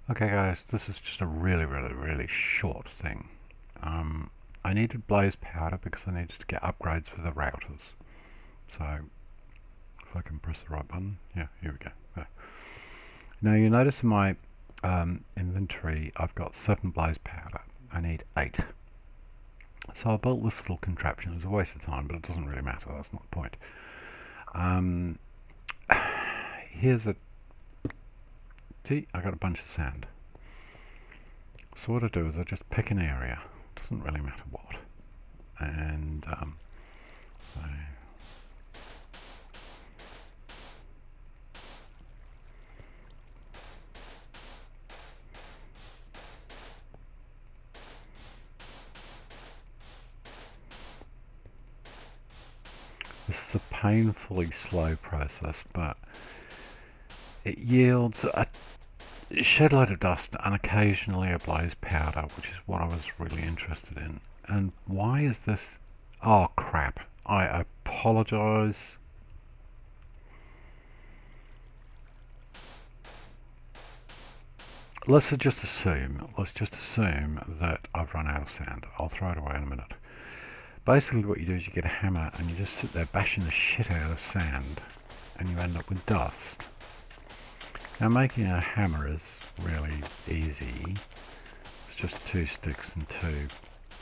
Okay guys, this is just a really short thing. I needed blaze powder because I needed to get upgrades for the routers. So if I can press the right button, yeah, here we go. There. Now you notice in my inventory I've got 7 blaze powder. I need 8. So I built this little contraption. It was a waste of time, but it doesn't really matter. That's not the point. Here's a... See, I got a bunch of sand. So what I do is I just pick an area, doesn't really matter what, and so this is a painfully slow process, but it yields a shed load of dust and occasionally a blaze powder, which is what I was really interested in. And why is this? Oh crap, I apologize. Let's just assume that I've run out of sand. I'll throw it away in a minute. Basically what you do is you get a hammer and you just sit there bashing the shit out of sand and you end up with dust. Now making a hammer is really easy. It's just 2 sticks and 2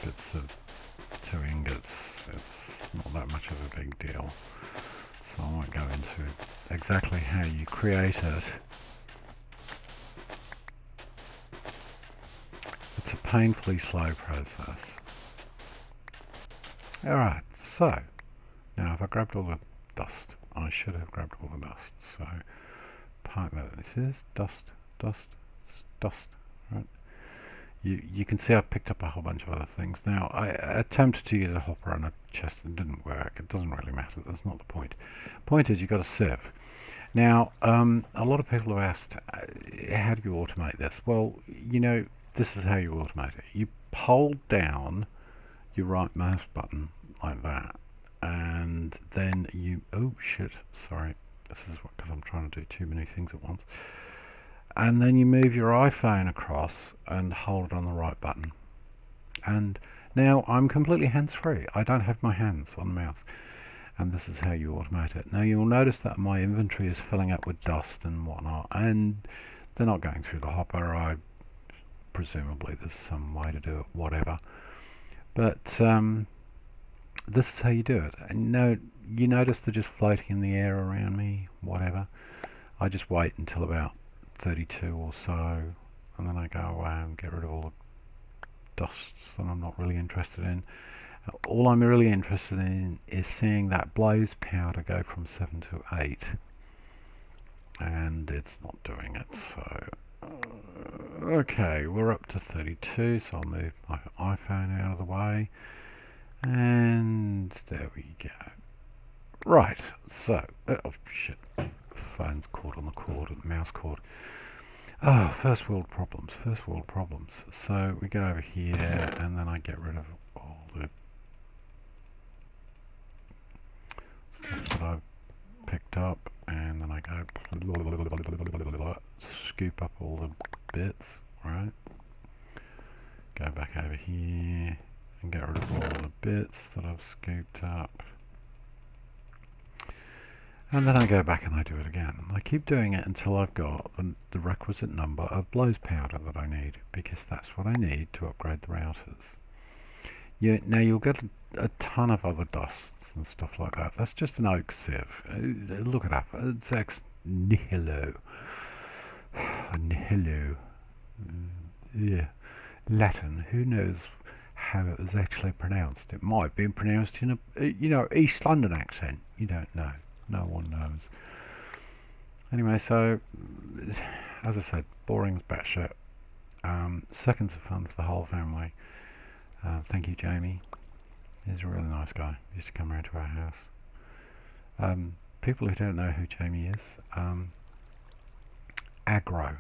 bits of 2 ingots. It's not that much of a big deal. So I won't go into exactly how you create it. It's a painfully slow process. Alright, so now if I grabbed all the dust, I should have grabbed all the dust. So part that this is dust, right? You can see I've picked up a whole bunch of other things. Now I attempted to use a hopper and a chest. It didn't work. It doesn't really matter. That's not the point. Point is you've got a sieve. Now a lot of people have asked, how do you automate this? Well, you know, this is how you automate it. You hold down your right mouse button like that, and then you, oh shit, sorry, this is because I'm trying to do too many things at once, and then you move your iPhone across and hold it on the right button, and now I'm completely hands-free. I don't have my hands on the mouse, and this is how you automate it. Now you'll notice that my inventory is filling up with dust and whatnot, and they're not going through the hopper. Presumably there's some way to do it, whatever. But this is how you do it. And you notice they're just floating in the air around me, whatever. I just wait until about 32 or so, and then I go away and get rid of all the dusts that I'm not really interested in. All I'm really interested in is seeing that blaze powder go from 7 to 8, and it's not doing it. So okay, we're up to 32, so I'll move my iPhone out of the way, and there we go. Right, so oh shit, phone's caught on the cord, the mouse cord. Oh, first world problems. So we go over here, and then I get rid of all the stuff that I've picked up, and then I go scoop up all the bits, right? Go back over here and get rid of all the bits that I've scooped up, and then I go back and I do it again. I keep doing it until I've got the requisite number of blaze powder that I need, because that's what I need to upgrade the routers. Now you'll get a ton of other dusts and stuff like that. That's just an oak sieve. Look it up. It's ex nihilo. Nihilo. Yeah. Latin. Who knows how it was actually pronounced? It might have been pronounced in a East London accent. You don't know. No one knows. Anyway, so as I said, boring as batshit. Seconds of fun for the whole family. Thank you, Jamie. He's a really nice guy. He used to come around to our house. People who don't know who Jamie is, Aggro.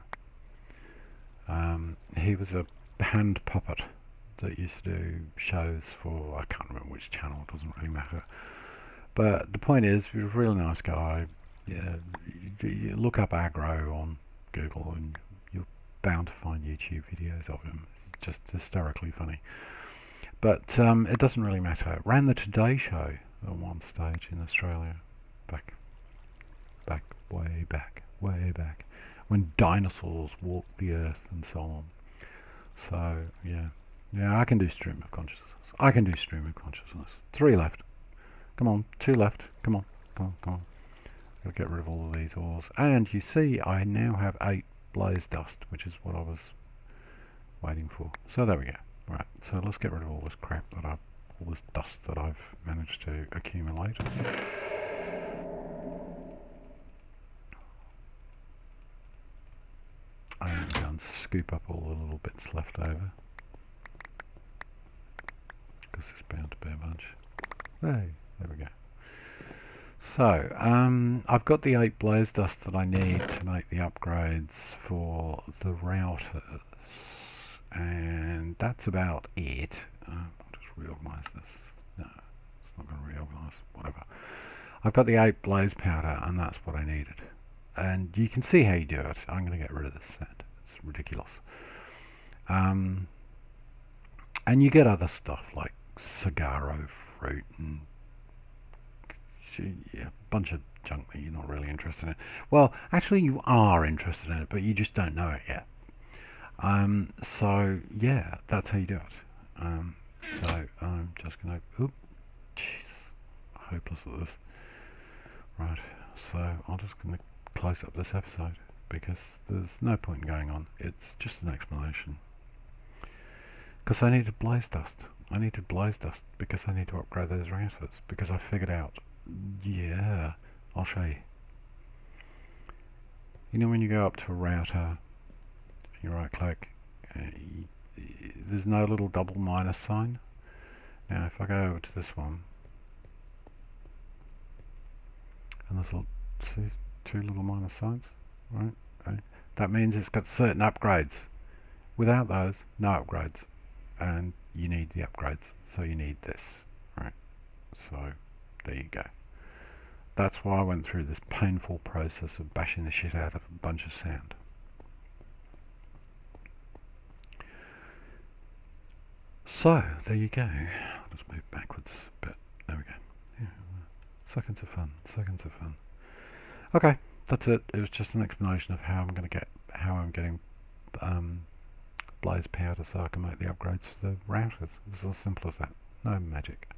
He was a hand puppet that used to do shows for, I can't remember which channel, it doesn't really matter. But the point is, he was a really nice guy. Yeah, you look up Aggro on Google and you'll bound to find YouTube videos of him. It's just hysterically funny. But it doesn't really matter. Ran the Today Show at one stage in Australia, way back, when dinosaurs walked the earth and so on. So yeah, I can do stream of consciousness. I can do stream of consciousness. 3 left. Come on, 2 left. Come on. Gotta get rid of all of these ores. And you see, I now have 8 blaze dust, which is what I was waiting for. So there we go. Right, so let's get rid of all this crap all this dust that I've managed to accumulate. And go and scoop up all the little bits left over, because there's bound to be a bunch. Hey, there we go. So, I've got the 8 blaze dust that I need to make the upgrades for the routers, and that's about it. I'll just reorganize this. No, it's not going to reorganize. Whatever. I've got the 8 blaze powder, and that's what I needed. And you can see how you do it. I'm going to get rid of this sand. It's ridiculous. And you get other stuff like Sagaro fruit and a bunch of junk that you're not really interested in. Well, actually you are interested in it, but you just don't know it yet. So yeah, that's how you do it. So I'm just gonna, oop, Jesus, hopeless at this. Right, so I'm just gonna close up this episode because there's no point in going on. It's just an explanation. Because I needed blaze dust. I needed blaze dust because I need to upgrade those routers, because I figured out, yeah, I'll show you. You know when you go up to a router, you right click, there's no little double minus sign. Now if I go over to this one, and there's see, 2 little minus signs, right? Okay. That means it's got certain upgrades. Without those, no upgrades. And you need the upgrades, so you need this, right? So there you go. That's why I went through this painful process of bashing the shit out of a bunch of sand. So there you go. I'll just move backwards a bit. There we go. Yeah, seconds of fun. Okay, that's it. It was just an explanation of how I'm getting blaze powder so I can make the upgrades for the routers. It's as simple as that. No magic.